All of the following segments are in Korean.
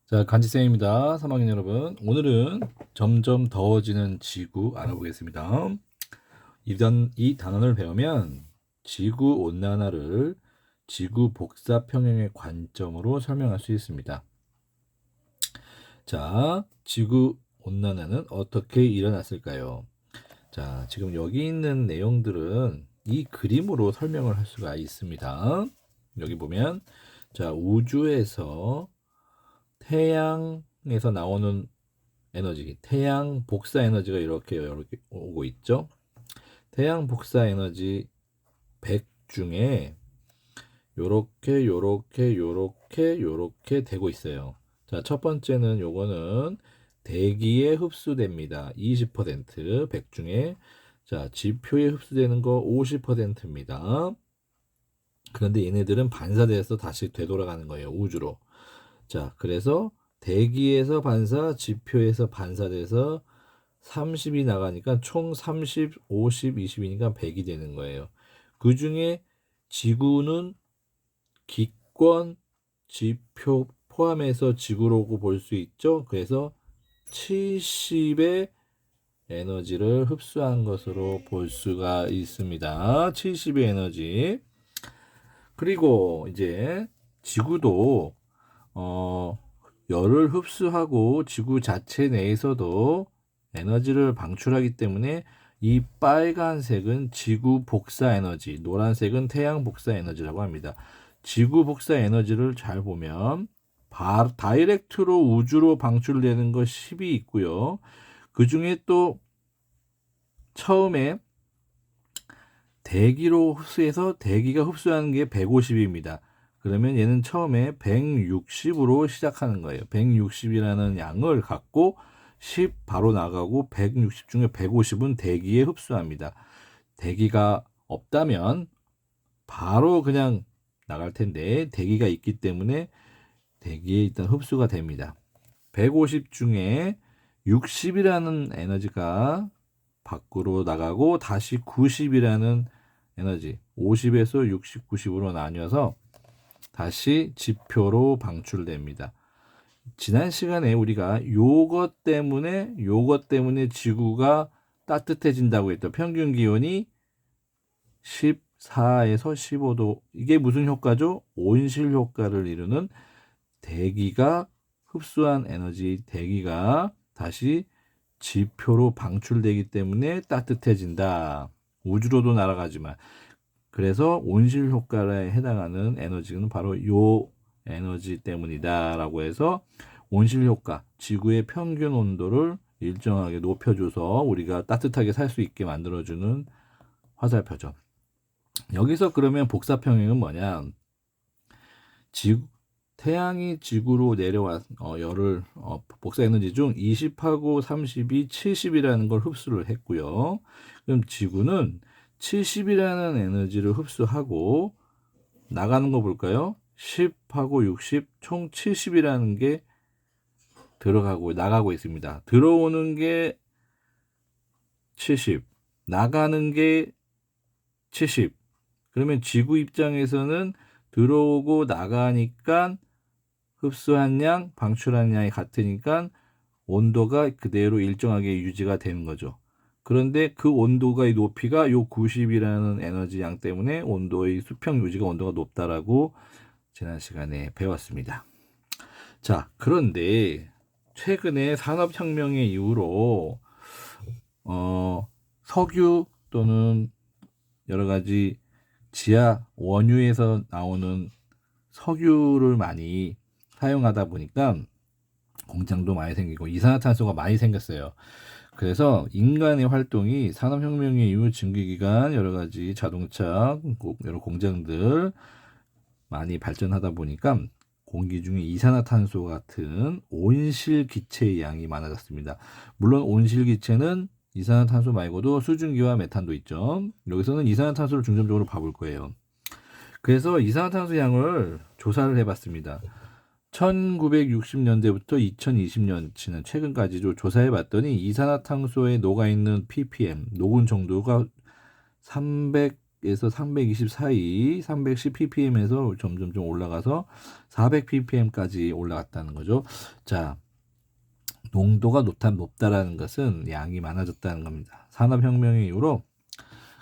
자, 간지쌤입니다. 3학년 여러분. 오늘은 점점 더워지는 지구 알아보겠습니다. 이 단원을 배우면 지구 온난화를 지구 복사 평형의 관점으로 설명할 수 있습니다. 자, 지구 온난화는 어떻게 일어났을까요? 자, 지금 여기 있는 내용들은 이 그림으로 설명을 할 수가 있습니다. 여기 보면, 자, 우주에서 태양에서 나오는 에너지, 태양 복사 에너지가 이렇게 오고 있죠. 태양 복사 에너지 100 중에 요렇게 되고 있어요. 자, 첫 번째는 요거는 대기에 흡수됩니다. 20% 100 중에. 자, 지표에 흡수되는 거 50%입니다. 그런데 얘네들은 반사돼서 다시 되돌아가는 거예요. 우주로. 자, 그래서 대기에서 반사, 지표에서 반사돼서 30이 나가니까 총 30, 50, 20이니까 100이 되는 거예요. 그 중에 지구는 기권, 지표 포함해서 지구라고 볼 수 있죠. 그래서 70의 에너지를 흡수한 것으로 볼 수가 있습니다. 70의 에너지. 그리고 이제 지구도 열을 흡수하고 지구 자체 내에서도 에너지를 방출하기 때문에 이 빨간색은 지구 복사 에너지, 노란색은 태양 복사 에너지라고 합니다. 지구 복사 에너지를 잘 보면 다이렉트로 우주로 방출되는 거 10이 있고요. 그 중에 또 처음에 대기로 흡수해서 대기가 흡수하는 게 150입니다. 그러면 얘는 처음에 160으로 시작하는 거예요. 160이라는 양을 갖고 10 바로 나가고 160 중에 150은 대기에 흡수합니다. 대기가 없다면 바로 그냥 나갈 텐데 대기가 있기 때문에 대기에 일단 흡수가 됩니다. 150 중에 60이라는 에너지가 밖으로 나가고 다시 90이라는 에너지 50에서 60, 90으로 나뉘어서 다시 지표로 방출됩니다. 지난 시간에 우리가 요것 때문에 지구가 따뜻해진다고 했던 평균 기온이 14에서 15도. 이게 무슨 효과죠? 온실 효과를 이루는 대기가 흡수한 에너지, 대기가 다시 지표로 방출되기 때문에 따뜻해진다. 우주로도 날아가지만. 그래서 온실 효과에 해당하는 에너지는 바로 요 에너지 때문이다라고 해서 온실 효과, 지구의 평균 온도를 일정하게 높여줘서 우리가 따뜻하게 살 수 있게 만들어주는 화살표죠. 여기서 그러면 복사평형은 뭐냐? 태양이 지구로 내려와 열을 복사 에너지 중 20하고 30이 70이라는 걸 흡수를 했고요. 그럼 지구는 70이라는 에너지를 흡수하고 나가는 거 볼까요? 10하고 60, 총 70이라는 게 나가고 있습니다. 들어오는 게 70, 나가는 게 70. 그러면 지구 입장에서는 들어오고 나가니까 흡수한 양, 방출한 양이 같으니까 온도가 그대로 일정하게 유지가 되는 거죠. 그런데 그 온도의 높이가 요 90이라는 에너지 양 때문에 온도의 수평 유지가 온도가 높다라고 지난 시간에 배웠습니다. 자, 그런데 최근에 산업혁명의 이후로 석유 또는 여러 가지 지하 원유에서 나오는 석유를 많이 사용하다 보니까 공장도 많이 생기고 이산화탄소가 많이 생겼어요. 그래서 인간의 활동이 산업혁명의 이후 증기기관, 여러 가지 자동차, 여러 공장들 많이 발전하다 보니까 공기 중에 이산화탄소 같은 온실기체의 양이 많아졌습니다. 물론 온실기체는 이산화탄소 말고도 수증기와 메탄도 있죠. 여기서는 이산화탄소를 중점적으로 봐볼 거예요. 그래서 이산화탄소 양을 조사를 해봤습니다. 1960년대부터 2020년 지난 최근까지도 조사해 봤더니 이산화탄소에 녹아있는 ppm, 녹은 정도가 300에서 320 사이, 310 ppm에서 점점 좀 올라가서 400 ppm까지 올라갔다는 거죠. 자, 농도가 높다라는 것은 양이 많아졌다는 겁니다. 산업혁명 이후로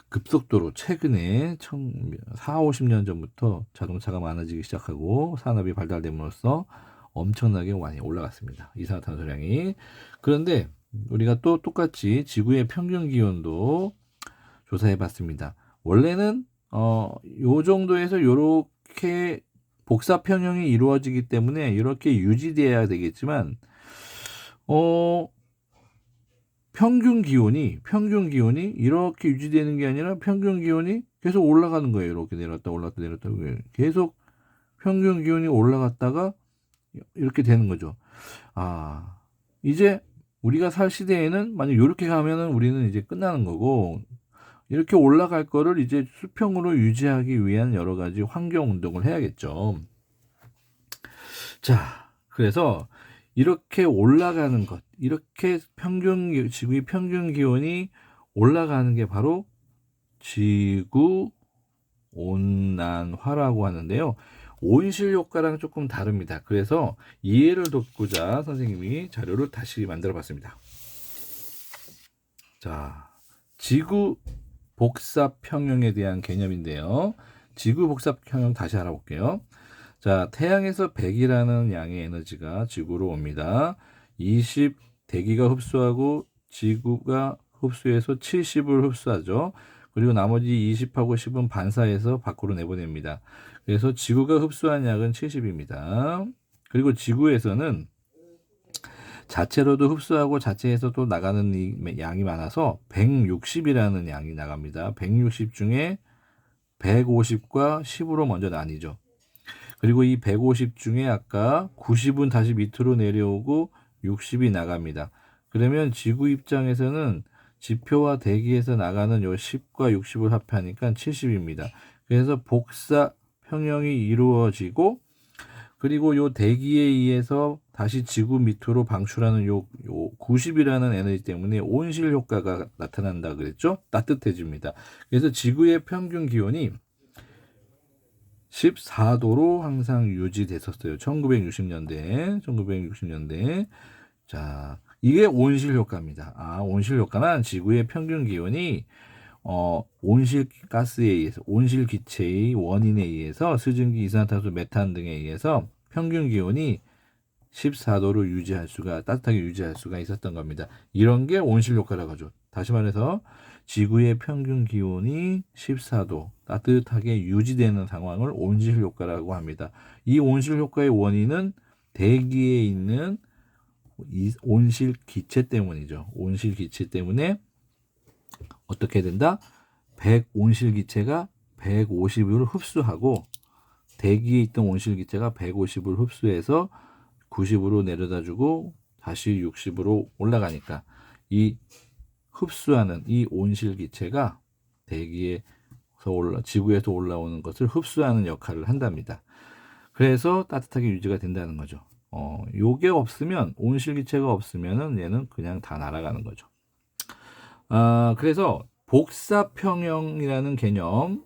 급속도로 최근에 40, 50년 전부터 자동차가 많아지기 시작하고 산업이 발달됨으로써 엄청나게 많이 올라갔습니다. 이산화탄소량이. 그런데 우리가 또 똑같이 지구의 평균 기온도 조사해 봤습니다. 원래는 요 정도에서 요렇게 복사 평형이 이루어지기 때문에 이렇게 유지돼야 되겠지만 평균 기온이 이렇게 유지되는 게 아니라 평균 기온이 계속 올라가는 거예요. 이렇게 내렸다 올랐다 내렸다 계속 평균 기온이 올라갔다가 이렇게 되는 거죠. 아, 이제 우리가 살 시대에는 만약 이렇게 가면은 우리는 이제 끝나는 거고, 이렇게 올라갈 거를 이제 수평으로 유지하기 위한 여러 가지 환경 운동을 해야겠죠. 자, 그래서 이렇게 올라가는 것, 이렇게 지구의 평균 기온이 올라가는 게 바로 지구 온난화라고 하는데요. 온실 효과랑 조금 다릅니다. 그래서 이해를 돕고자 선생님이 자료를 다시 만들어 봤습니다. 자, 지구 복사 평형에 대한 개념인데요. 지구 복사 평형 다시 알아볼게요. 자, 태양에서 100이라는 양의 에너지가 지구로 옵니다. 20 대기가 흡수하고 지구가 흡수해서 70을 흡수하죠. 그리고 나머지 20하고 10은 반사해서 밖으로 내보냅니다. 그래서 지구가 흡수한 양은 70입니다. 그리고 지구에서는 자체로도 흡수하고 자체에서도 나가는 양이 많아서 160이라는 양이 나갑니다. 160 중에 150과 10으로 먼저 나뉘죠. 그리고 이 150 중에 아까 90은 다시 밑으로 내려오고 60이 나갑니다. 그러면 지구 입장에서는 지표와 대기에서 나가는 요 10과 60을 합하니까 70입니다. 그래서 복사 평형이 이루어지고, 그리고 요 대기에 의해서 다시 지구 밑으로 방출하는 요 90이라는 에너지 때문에 온실 효과가 나타난다 그랬죠? 따뜻해집니다. 그래서 지구의 평균 기온이 14도로 항상 유지됐었어요. 1960년대. 자, 이게 온실 효과입니다. 온실 효과는 지구의 평균 기온이 온실 가스에 의해서, 온실 기체의 원인에 의해서, 수증기, 이산화탄소, 메탄 등에 의해서 평균 기온이 14도로 따뜻하게 유지할 수가 있었던 겁니다. 이런 게 온실 효과라고 하죠. 다시 말해서 지구의 평균 기온이 14도 따뜻하게 유지되는 상황을 온실 효과라고 합니다. 이 온실 효과의 원인은 대기에 있는 이 온실 기체 때문이죠. 온실 기체 때문에 어떻게 된다? 온실 기체가 150을 흡수하고, 대기에 있던 온실 기체가 150을 흡수해서 90으로 내려다주고 다시 60으로 올라가니까 이 흡수하는 이 온실 기체가 지구에서 올라오는 것을 흡수하는 역할을 한답니다. 그래서 따뜻하게 유지가 된다는 거죠. 요게 없으면, 온실 기체가 없으면은 얘는 그냥 다 날아가는 거죠. 그래서 복사평형이라는 개념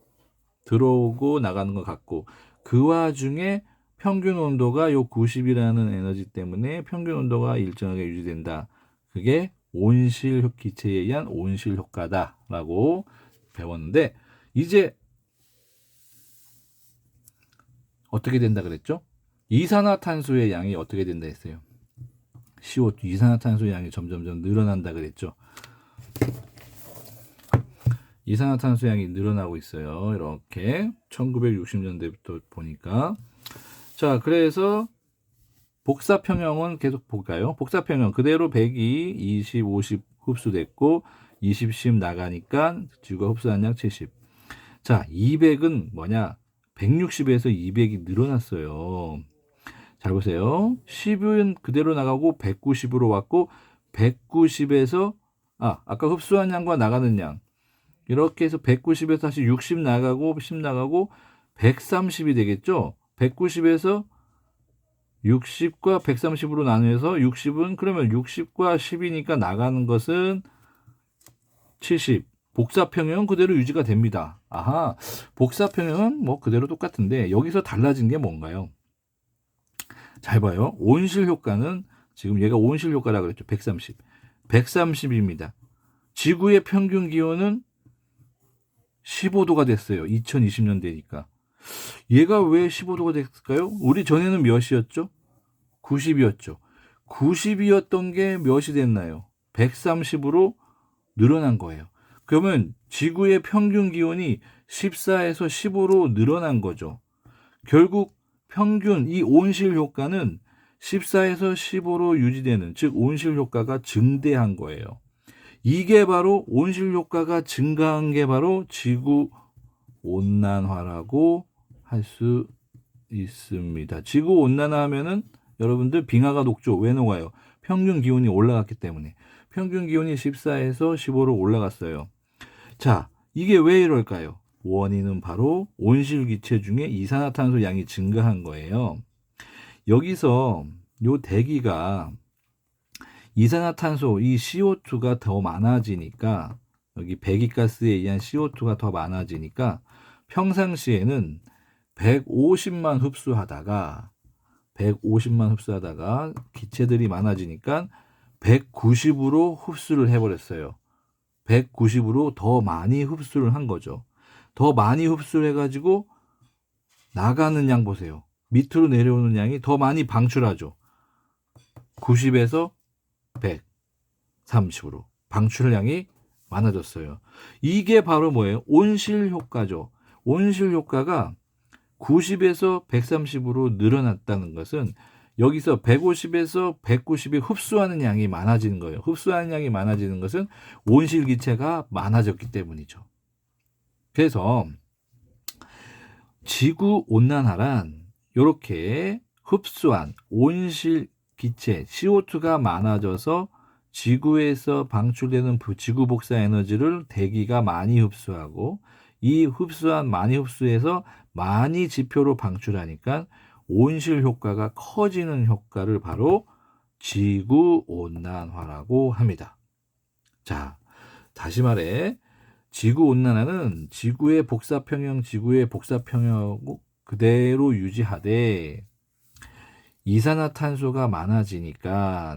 들어오고 나가는 것 같고, 그 와중에 평균 온도가 요 90이라는 에너지 때문에 평균 온도가 일정하게 유지된다. 그게 온실 기체에 의한 온실 효과다라고 배웠는데, 이제 어떻게 된다 그랬죠? 이산화탄소의 양이 어떻게 된다 했어요? CO2, 이산화탄소의 양이 점점점 늘어난다 그랬죠? 이산화탄소 양이 늘어나고 있어요. 이렇게 1960년대부터 보니까. 자, 그래서 복사평형은 계속 볼까요? 복사평형 그대로 100이 20, 50 흡수됐고 20, 10 나가니까 지구가 흡수한 양 70. 자, 200은 뭐냐? 160에서 200이 늘어났어요. 잘 보세요. 10은 그대로 나가고 190으로 왔고, 190에서 아까 흡수한 양과 나가는 양, 이렇게 해서 190에서 다시 60 나가고 10 나가고 130이 되겠죠. 190에서 60과 130으로 나누어서 60은 그러면 60과 10이니까 나가는 것은 70, 복사평형은 그대로 유지가 됩니다. 아하, 복사평형은 뭐 그대로 똑같은데 여기서 달라진 게 뭔가요? 잘 봐요. 온실 효과는 지금 얘가 온실 효과라고 그랬죠. 130. 130입니다. 지구의 평균 기온은 15도가 됐어요. 2020년 되니까. 얘가 왜 15도가 됐을까요? 우리 전에는 몇이었죠? 90이었죠. 90이었던 게 몇이 됐나요? 130으로 늘어난 거예요. 그러면 지구의 평균 기온이 14에서 15로 늘어난 거죠. 결국 평균 이 온실 효과는 14에서 15로 유지되는, 즉 온실 효과가 증대한 거예요. 이게 바로 온실 효과가 증가한 게 바로 지구 온난화라고 할 수 있습니다. 지구 온난화 하면은 여러분들 빙하가 녹죠. 왜 녹아요? 평균 기온이 올라갔기 때문에. 평균 기온이 14에서 15로 올라갔어요. 자, 이게 왜 이럴까요? 원인은 바로 온실기체 중에 이산화탄소 양이 증가한 거예요. 여기서 요 대기가 이산화탄소, 이 CO2가 더 많아지니까, 여기 배기가스에 의한 CO2가 더 많아지니까 평상시에는 150만 흡수하다가 기체들이 많아지니까 190으로 흡수를 해버렸어요. 190으로 더 많이 흡수를 한 거죠. 더 많이 흡수를 해가지고 나가는 양 보세요. 밑으로 내려오는 양이 더 많이 방출하죠. 90에서 130으로 방출량이 많아졌어요. 이게 바로 뭐예요? 온실 효과죠. 온실 효과가 90에서 130으로 늘어났다는 것은 여기서 150에서 190이 흡수하는 양이 많아지는 거예요. 흡수하는 양이 많아지는 것은 온실기체가 많아졌기 때문이죠. 그래서 지구온난화란 이렇게 흡수한 온실기체 CO2가 많아져서 지구에서 방출되는 지구 복사 에너지를 대기가 많이 흡수하고, 이 많이 흡수해서 많이 지표로 방출하니까 온실 효과가 커지는 효과를 바로 지구 온난화라고 합니다. 자, 다시 말해 지구 온난화는 지구의 복사평형 그대로 유지하되 이산화탄소가 많아지니까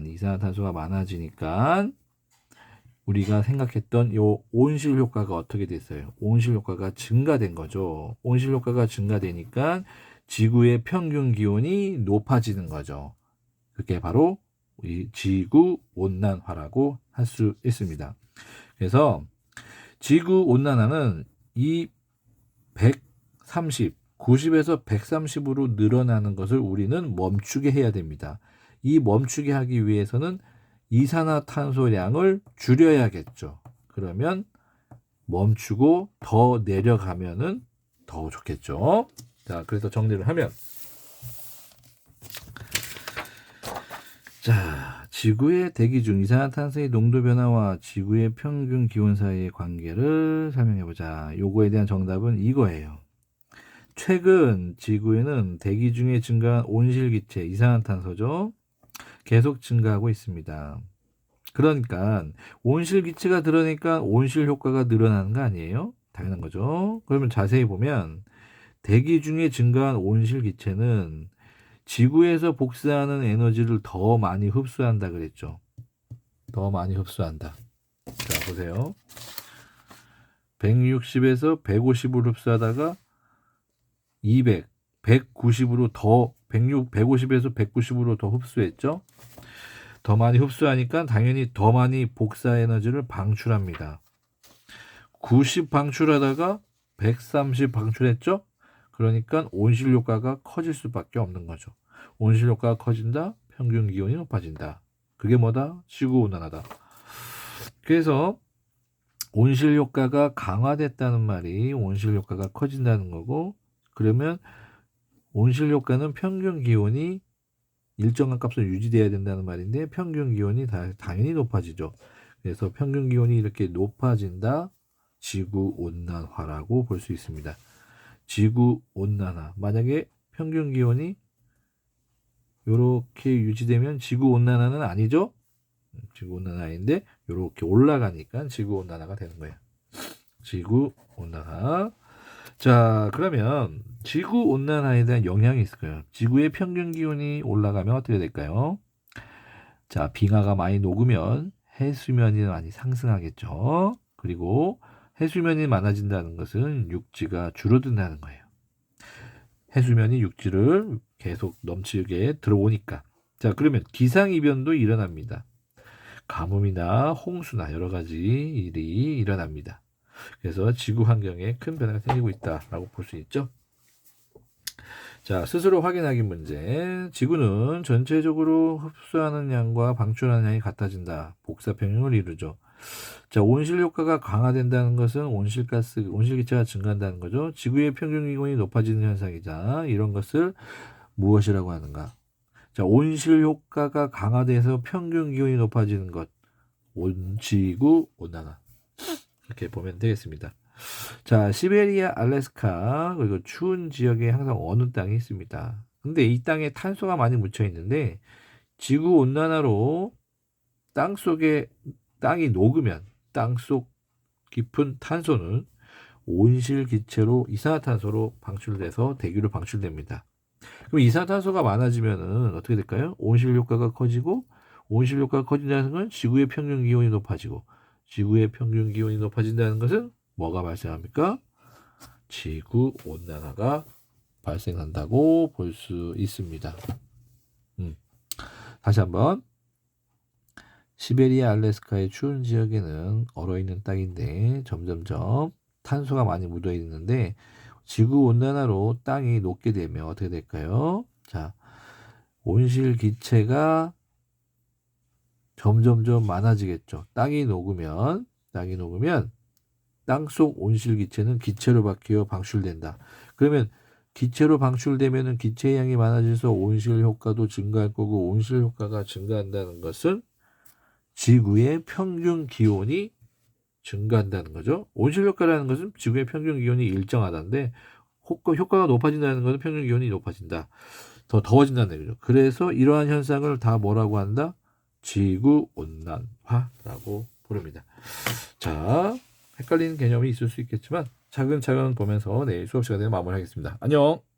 우리가 생각했던 요 온실 효과가 어떻게 됐어요? 온실 효과가 증가된 거죠. 온실 효과가 증가되니까 지구의 평균 기온이 높아지는 거죠. 그게 바로 이 지구 온난화라고 할 수 있습니다. 그래서 지구 온난화는 이 90에서 130으로 늘어나는 것을 우리는 멈추게 해야 됩니다. 이 멈추게 하기 위해서는 이산화탄소량을 줄여야겠죠. 그러면 멈추고 더 내려가면은 더 좋겠죠. 자, 그래서 정리를 하면, 자, 지구의 대기 중 이산화탄소의 농도 변화와 지구의 평균 기온 사이의 관계를 설명해 보자. 요거에 대한 정답은 이거예요. 최근 지구에는 대기 중에 증가한 온실기체, 이산화탄소죠. 계속 증가하고 있습니다. 그러니까 온실기체가 늘어나니까 온실 효과가 늘어나는 거 아니에요? 당연한 거죠. 그러면 자세히 보면 대기 중에 증가한 온실기체는 지구에서 복사하는 에너지를 더 많이 흡수한다 그랬죠. 더 많이 흡수한다. 자, 보세요. 160에서 150을 흡수하다가 200, 190으로 더 150에서 190으로 더 흡수했죠. 더 많이 흡수하니까 당연히 더 많이 복사 에너지를 방출합니다. 90 방출하다가 130 방출했죠. 그러니까 온실 효과가 커질 수밖에 없는 거죠. 온실 효과가 커진다, 평균 기온이 높아진다. 그게 뭐다? 지구온난화다. 그래서 온실 효과가 강화됐다는 말이 온실 효과가 커진다는 거고, 그러면 온실 효과는 평균 기온이 일정한 값으로 유지돼야 된다는 말인데 평균 기온이 당연히 높아지죠. 그래서 평균 기온이 이렇게 높아진다, 지구 온난화라고 볼 수 있습니다. 지구 온난화. 만약에 평균 기온이 이렇게 유지되면 지구 온난화는 아니죠. 지구 온난화 아닌데 이렇게 올라가니까 지구 온난화가 되는 거예요. 지구 온난화. 자, 그러면 지구 온난화에 대한 영향이 있을 거예요. 지구의 평균 기온이 올라가면 어떻게 될까요? 자, 빙하가 많이 녹으면 해수면이 많이 상승하겠죠. 그리고 해수면이 많아진다는 것은 육지가 줄어든다는 거예요. 해수면이 육지를 계속 넘치게 들어오니까. 자, 그러면 기상이변도 일어납니다. 가뭄이나 홍수나 여러 가지 일이 일어납니다. 그래서 지구 환경에 큰 변화가 생기고 있다라고 볼 수 있죠. 자, 스스로 확인하기 문제. 지구는 전체적으로 흡수하는 양과 방출하는 양이 같아진다. 복사평형을 이루죠. 자, 온실 효과가 강화된다는 것은 온실가스, 온실기체가 증가한다는 거죠. 지구의 평균 기온이 높아지는 현상이자 이런 것을 무엇이라고 하는가? 자, 온실 효과가 강화돼서 평균 기온이 높아지는 것. 지구 온난화. 이렇게 보면 되겠습니다. 자, 시베리아, 알래스카 그리고 추운 지역에 항상 어느 땅이 있습니다. 근데 이 땅에 탄소가 많이 묻혀 있는데 지구 온난화로 땅 속에 땅이 녹으면 땅속 깊은 탄소는 온실 기체로 이산화탄소로 방출돼서 대기로 방출됩니다. 그럼 이산화탄소가 많아지면은 어떻게 될까요? 온실 효과가 커지고 온실 효과가 커진다는 건 지구의 평균 기온이 높아지고 지구의 평균 기온이 높아진다는 것은 뭐가 발생합니까? 지구 온난화가 발생한다고 볼 수 있습니다. 다시 한번 시베리아 알래스카의 추운 지역에는 얼어있는 땅인데 점점점 탄소가 많이 묻어 있는데 지구 온난화로 땅이 녹게 되면 어떻게 될까요? 자, 온실 기체가 점점점 많아지겠죠. 땅이 녹으면 땅속 온실 기체는 기체로 바뀌어 방출된다. 그러면 기체로 방출되면은 기체의 양이 많아져서 온실 효과도 증가할 거고 온실 효과가 증가한다는 것은 지구의 평균 기온이 증가한다는 거죠. 온실 효과라는 것은 지구의 평균 기온이 일정하다는데 효과가 높아진다는 것은 평균 기온이 높아진다. 더 더워진다는 얘기죠. 그래서 이러한 현상을 다 뭐라고 한다? 지구 온난화라고 부릅니다. 자, 헷갈리는 개념이 있을 수 있겠지만 차근차근 보면서 내일 수업 시간에 마무리하겠습니다. 안녕.